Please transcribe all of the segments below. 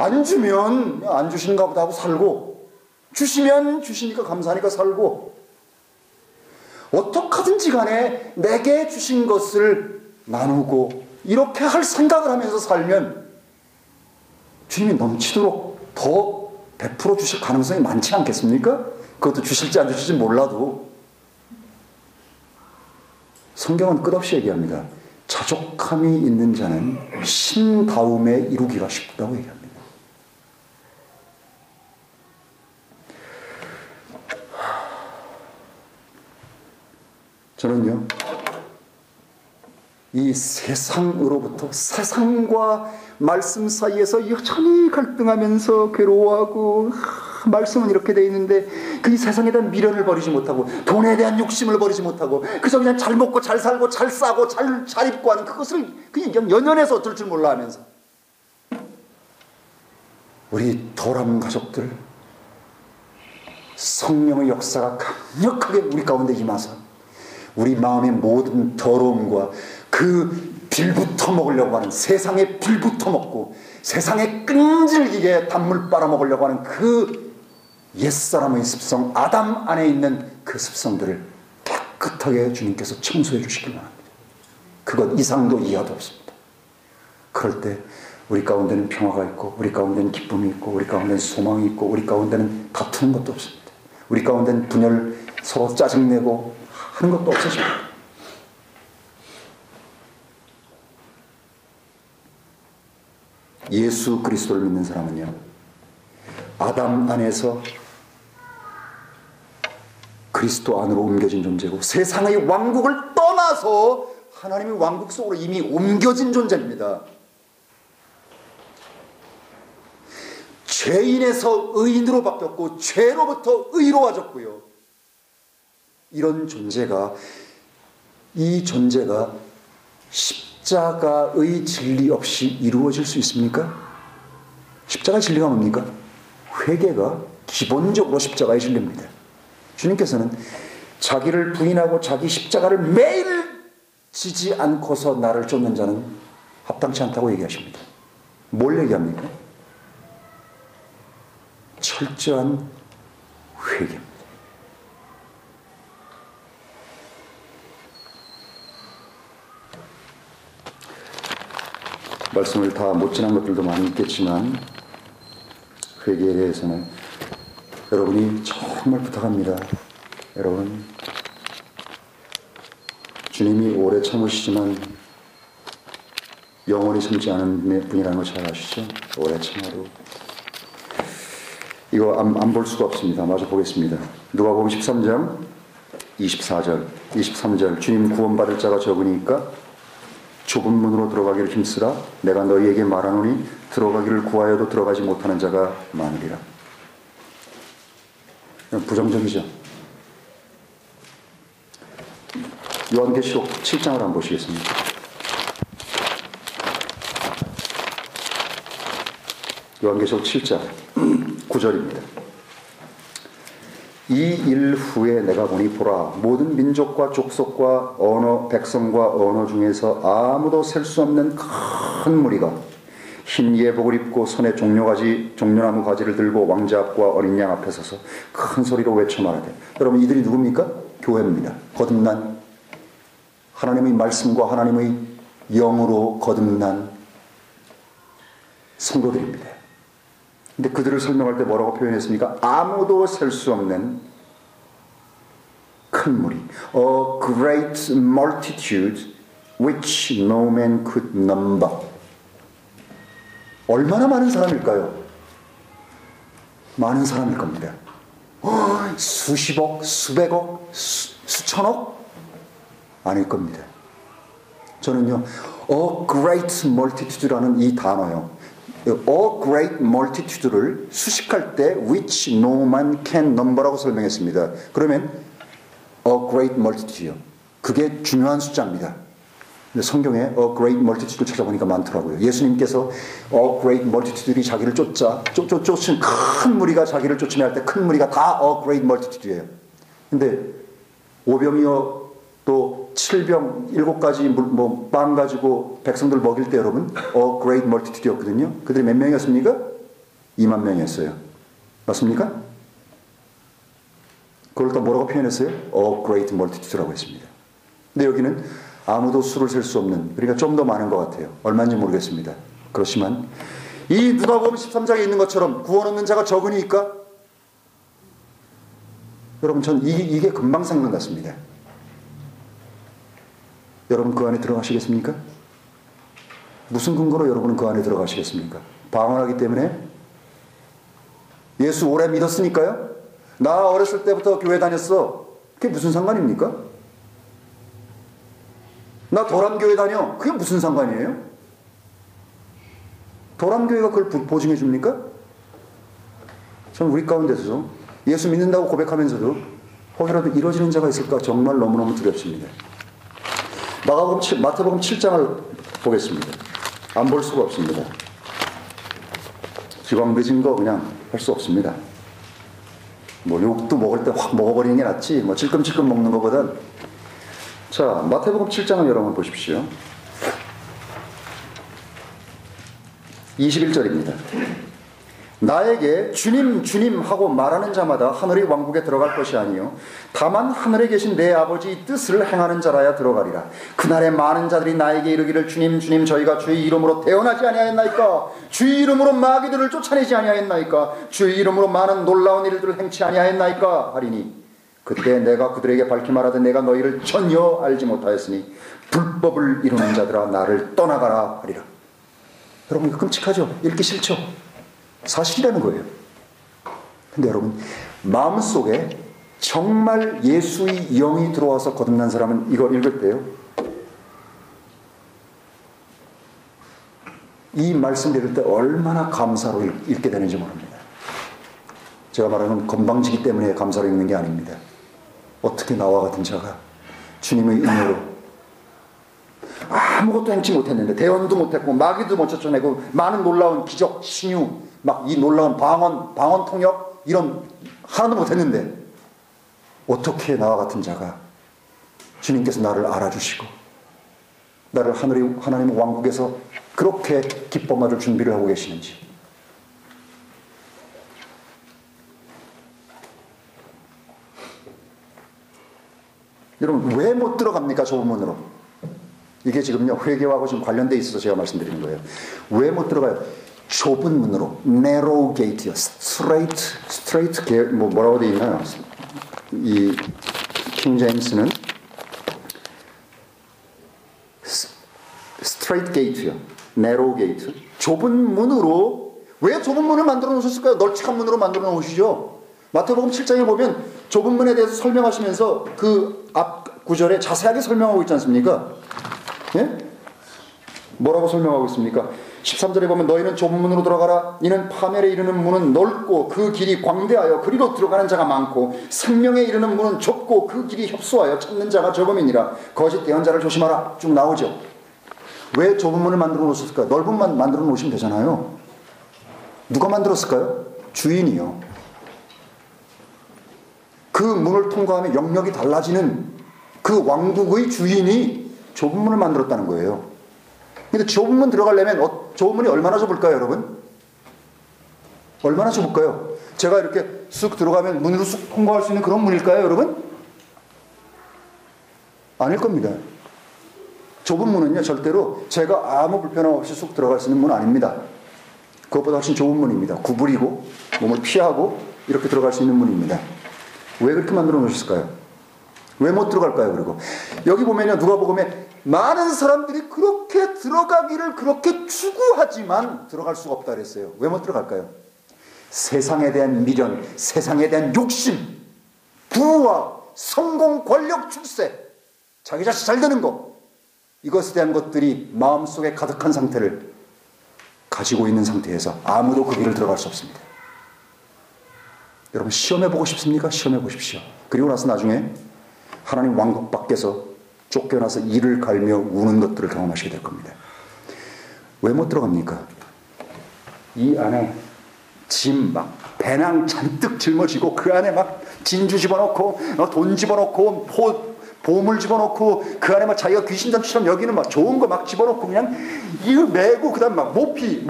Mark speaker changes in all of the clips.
Speaker 1: 안 주면 안 주시는가 보다 하고 살고, 주시면 주시니까 감사하니까 살고, 어떻게든지 간에 내게 주신 것을 나누고 이렇게 할 생각을 하면서 살면 주님이 넘치도록 더 베풀어 주실 가능성이 많지 않겠습니까? 그것도 주실지 안 주실지 몰라도. 성경은 끝없이 얘기합니다. 자족함이 있는 자는 신다움에 이루기가 쉽다고 얘기합니다. 저는요, 이 세상으로부터, 세상과 말씀 사이에서 여전히 갈등하면서 괴로워하고, 말씀은 이렇게 돼 있는데 그 이 세상에 대한 미련을 버리지 못하고, 돈에 대한 욕심을 버리지 못하고, 그저 그냥 잘 먹고 잘 살고 잘 싸고 잘 입고 하는 그것을 그냥 연연해서 어쩔 줄 몰라 하면서, 우리 도람 가족들 성령의 역사가 강력하게 우리 가운데 임하서 우리 마음의 모든 더러움과 그 빌부터 먹으려고 하는, 세상에 빌부터 먹고 세상에 끈질기게 단물 빨아먹으려고 하는 그 옛사람의 습성, 아담 안에 있는 그 습성들을 깨끗하게 주님께서 청소해 주시길 바랍니다. 그것 이상도 이하도 없습니다. 그럴 때 우리 가운데는 평화가 있고, 우리 가운데는 기쁨이 있고, 우리 가운데는 소망이 있고, 우리 가운데는 다투는 것도 없습니다. 우리 가운데는 분열, 서로 짜증내고 하는 것도 없어집니다. 예수 그리스도를 믿는 사람은요, 아담 안에서 그리스도 안으로 옮겨진 존재고, 세상의 왕국을 떠나서 하나님의 왕국 속으로 이미 옮겨진 존재입니다. 죄인에서 의인으로 바뀌었고, 죄로부터 의로워졌고요. 이런 존재가, 이 존재가 십자가의 진리 없이 이루어질 수 있습니까? 십자가의 진리가 뭡니까? 회개가 기본적으로 십자가의 진리입니다. 주님께서는 자기를 부인하고 자기 십자가를 매일 지지 않고서 나를 쫓는 자는 합당치 않다고 얘기하십니다. 뭘 얘기합니까? 철저한 회개입니다. 말씀을 다 못 지난 것들도 많이 있겠지만, 회개에 대해서는 여러분이 정말 부탁합니다. 여러분, 주님이 오래 참으시지만 영원히 참지 않은 분이라는 거 잘 아시죠? 오래 참아도. 이거 안 볼 수가 없습니다. 마저 보겠습니다. 누가복음 13장 24절 23절 주님 구원받을 자가 적으니까 좁은 문으로 들어가기를 힘쓰라. 내가 너희에게 말하노니 들어가기를 구하여도 들어가지 못하는 자가 많으리라. 부정적이죠. 요한계시록 7장을 한번 보시겠습니다. 요한계시록 7장 9절입니다. 이 일 후에 내가 보니 보라, 모든 민족과 족속과 언어, 백성과 언어 중에서 아무도 셀 수 없는 큰 무리가 흰 예복을 입고 손에 종려나무 가지를 들고 왕자 앞과 어린 양 앞에 서서 큰 소리로 외쳐 말하되. 여러분, 이들이 누굽니까? 교회입니다. 거듭난, 하나님의 말씀과 하나님의 영으로 거듭난 성도들입니다. 근데 그들을 설명할 때 뭐라고 표현했습니까? 아무도 셀 수 없는 큰 무리. A great multitude which no man could number. 얼마나 많은 사람일까요? 많은 사람일 겁니다. 수십억, 수백억, 수천억? 아닐 겁니다. 저는요, A great multitude라는 이 단어요, A great multitude를 수식할 때 which no man can number라고 설명했습니다. 그러면 A great multitude요, 그게 중요한 숫자입니다. 근데 성경에 A great multitude를 찾아보니까 많더라고요. 예수님께서 A great multitude이 자기를 쫓은 큰 무리가 자기를 쫓으며 할 때 큰 무리가 다 A great multitude예요. 근데 오병이어 또 7병 7가지 빵 가지고 백성들 먹일 때 여러분 A great multitude였거든요. 그들이 몇 명이었습니까? 2만 명이었어요. 맞습니까? 그걸 또 뭐라고 표현했어요? A great multitude라고 했습니다. 근데 여기는 아무도 수를 셀 수 없는, 그러니까 좀 더 많은 것 같아요. 얼마인지 모르겠습니다. 그렇지만 이 누가복음 13장에 있는 것처럼 구원 얻는 자가 적으니까 여러분 전 이게 금방 생각났습니다. 여러분 그 안에 들어가시겠습니까? 무슨 근거로 여러분은 그 안에 들어가시겠습니까? 방언하기 때문에? 예수 오래 믿었으니까요? 나 어렸을 때부터 교회 다녔어. 그게 무슨 상관입니까? 나 도람교회 다녀. 그게 무슨 상관이에요? 도람교회가 그걸 보증해 줍니까? 저는 우리 가운데서 예수 믿는다고 고백하면서도 혹이라도 이루어지는 자가 있을까 정말 너무너무 두렵습니다. 마태복음 7장을 보겠습니다. 안 볼 수가 없습니다. 지방 늦은 거 그냥 할 수 없습니다. 뭐 욕도 먹을 때 확 먹어버리는 게 낫지 뭐 찔끔찔끔 먹는 것보단. 자, 마태복음 7장을 여러분 보십시오. 21절입니다. 나에게 주님 주님 하고 말하는 자마다 하늘의 왕국에 들어갈 것이 아니요 다만 하늘에 계신 내 아버지의 뜻을 행하는 자라야 들어가리라. 그날에 많은 자들이 나에게 이르기를 주님 주님 저희가 주의 이름으로 태어나지 아니하였나이까? 주의 이름으로 마귀들을 쫓아내지 아니하였나이까? 주의 이름으로 많은 놀라운 일들을 행치 아니하였나이까? 하리니 그때 내가 그들에게 밝히 말하되 내가 너희를 전혀 알지 못하였으니 불법을 이루는 자들아 나를 떠나가라 하리라. 여러분 이거 끔찍하죠? 읽기 싫죠? 사실이라는 거예요. 근데 여러분 마음속에 정말 예수의 영이 들어와서 거듭난 사람은 이거 읽을 때요 이 말씀 읽을 때 얼마나 감사로 읽게 되는지 모릅니다. 제가 말하는 건방지기 때문에 감사로 읽는 게 아닙니다. 어떻게 나와 같은 자가 주님의 은혜로 아무것도 행치 못했는데 대언도 못했고 마귀도 못 쫓아내고 많은 놀라운 기적, 신유 막 이 놀라운 방언 통역 이런 하나도 못했는데 어떻게 나와 같은 자가 주님께서 나를 알아주시고 나를 하나님의 왕국에서 그렇게 기뻐받을 준비를 하고 계시는지. 여러분 왜 못 들어갑니까? 좁은 문으로. 이게 지금요 회개하고 좀 관련돼 있어서 제가 말씀드리는 거예요. 왜 못 들어가요? 좁은 문으로, narrow gate요. straight gate, 뭐라고 되어 있나요? 이 킹 제임스는 straight gate요, narrow gate. 좁은 문으로. 왜 좁은 문을 만들어 놓으셨을까요? 널찍한 문으로 만들어 놓으시죠. 마태복음 7장에 보면 좁은 문에 대해서 설명하시면서 그 앞 구절에 자세하게 설명하고 있지 않습니까? 예? 뭐라고 설명하고 있습니까? 13절에 보면 너희는 좁은 문으로 들어가라. 이는 파멸에 이르는 문은 넓고 그 길이 광대하여 그리로 들어가는 자가 많고 생명에 이르는 문은 좁고 그 길이 협소하여 찾는 자가 적음이니라. 거짓 대언자를 조심하라. 쭉 나오죠. 왜 좁은 문을 만들어 놓으셨을까요? 넓은 문 만들어 놓으시면 되잖아요. 누가 만들었을까요? 주인이요. 그 문을 통과하면 영역이 달라지는 그 왕국의 주인이 좁은 문을 만들었다는 거예요. 근데 좁은 문 들어가려면 좁은 문이 얼마나 좁을까요, 여러분? 얼마나 좁을까요? 제가 이렇게 쑥 들어가면 문으로 쑥 통과할 수 있는 그런 문일까요, 여러분? 아닐 겁니다. 좁은 문은요, 절대로 제가 아무 불편함 없이 쑥 들어갈 수 있는 문 아닙니다. 그것보다 훨씬 좁은 문입니다. 구부리고 몸을 피하고 이렇게 들어갈 수 있는 문입니다. 왜 그렇게 만들어 놓으셨을까요? 왜 못 들어갈까요? 그리고 여기 보면요, 누가복음에 많은 사람들이 그렇게 들어가기를 그렇게 추구하지만 들어갈 수가 없다 그랬어요. 왜 못 들어갈까요? 세상에 대한 미련, 세상에 대한 욕심, 부와 성공, 권력, 출세, 자기 자식 잘 되는 것, 이것에 대한 것들이 마음속에 가득한 상태를 가지고 있는 상태에서 아무도 그 길을 들어갈 수 없습니다. 여러분 시험해보고 싶습니까? 시험해보십시오. 그리고 나서 나중에 하나님 왕국 밖에서 쫓겨나서 이를 갈며 우는 것들을 경험하시게 될 겁니다. 왜 못 들어갑니까? 이 안에 짐 막 배낭 잔뜩 짊어지고 그 안에 막 진주 집어넣고 돈 집어넣고 보물 집어넣고 그 안에 막 자기가 귀신잔치처럼 여기는 막 좋은 거 막 집어넣고 그냥 이거 메고 그다음 막 모피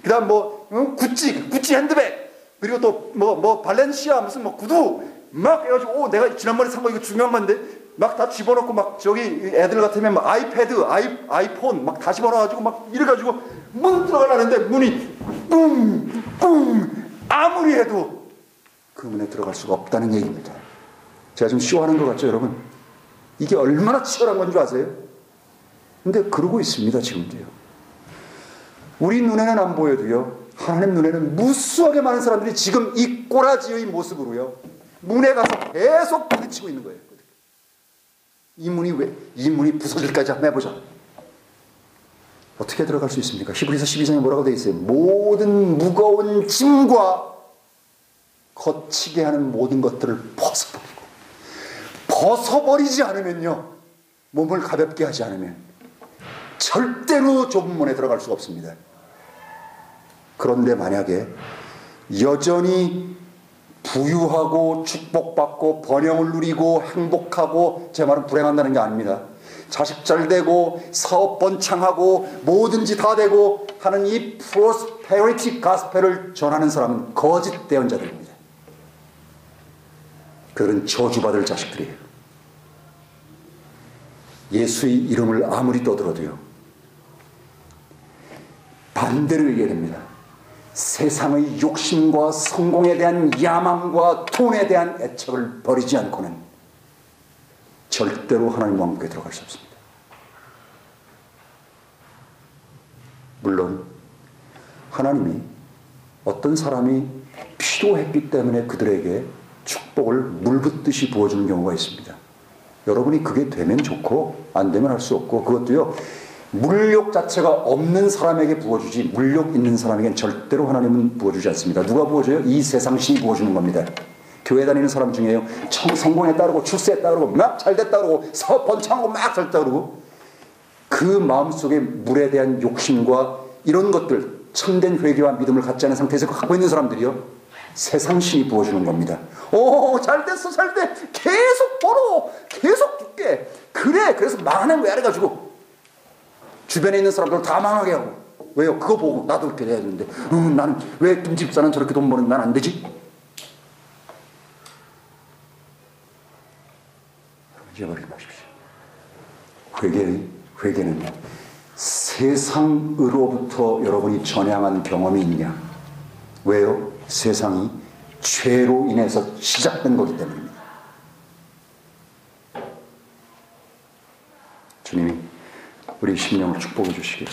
Speaker 1: 그다음 뭐 구찌 핸드백, 그리고 또 뭐 발렌시아 무슨 뭐 구두 막 해가지고 내가 지난번에 산 거 이거 중요한 건데 막 다 집어넣고 막 저기 애들 같으면 막 아이패드, 아이폰 막 다 집어넣어가지고 막 이래가지고 문 들어가려는데 문이 뿡 아무리 해도 그 문에 들어갈 수가 없다는 얘기입니다. 제가 좀 쇼하는 것 같죠, 여러분? 이게 얼마나 치열한 건 줄 아세요? 근데 그러고 있습니다, 지금도요. 우리 눈에는 안 보여도요, 하나님 눈에는 무수하게 많은 사람들이 지금 이 꼬라지의 모습으로요, 문에 가서 계속 부딪히고 있는 거예요. 이 문이 부서질까지 한번 해보자. 어떻게 들어갈 수 있습니까? 히브리서 12장에 뭐라고 되어 있어요? 모든 무거운 짐과 거치게 하는 모든 것들을 벗어버리지 않으면요, 몸을 가볍게 하지 않으면 절대로 좁은 문에 들어갈 수가 없습니다. 그런데 만약에 여전히 부유하고 축복받고 번영을 누리고 행복하고, 제 말은 불행한다는 게 아닙니다. 자식 잘 되고 사업 번창하고 뭐든지 다 되고 하는 이 프로스페리티 가스펠을 전하는 사람은 거짓 대언자들입니다. 그들은 저주받을 자식들이에요. 예수의 이름을 아무리 떠들어도요, 반대로 얘기해야 됩니다. 세상의 욕심과 성공에 대한 야망과 돈에 대한 애착을 버리지 않고는 절대로 하나님 왕국에 들어갈 수 없습니다. 물론 하나님이 어떤 사람이 필요했기 때문에 그들에게 축복을 물붓듯이 부어주는 경우가 있습니다. 여러분이 그게 되면 좋고 안 되면 할 수 없고, 그것도요, 물욕 자체가 없는 사람에게 부어주지 물욕 있는 사람에게는 절대로 하나님은 부어주지 않습니다. 누가 부어줘요? 이 세상 신이 부어주는 겁니다. 교회 다니는 사람 중에요, 성공에 따르고 출세에 따르고 막 잘됐다 그러고 사업 번창하고 막 잘됐다 그러고, 그 마음속에 물에 대한 욕심과 이런 것들, 참된 회개와 믿음을 갖지 않은 상태에서 갖고 있는 사람들이요, 세상 신이 부어주는 겁니다. 오, 잘됐어, 잘돼, 계속 벌어, 계속 줄게, 그래, 그래서 망하는 거야 해가지고 주변에 있는 사람들 다 망하게 하고. 왜요? 그거 보고 나도 그렇게 해야 되는데, 나는 왜 김집사는 저렇게 돈 버는 난 안 되지? 잊어버리지 마십시오. 회개는 세상으로부터 여러분이 전향한 경험이 있냐? 왜요? 세상이 죄로 인해서 시작된 거기 때문입니다. 주님이 우리 심령을 축복해 주시기를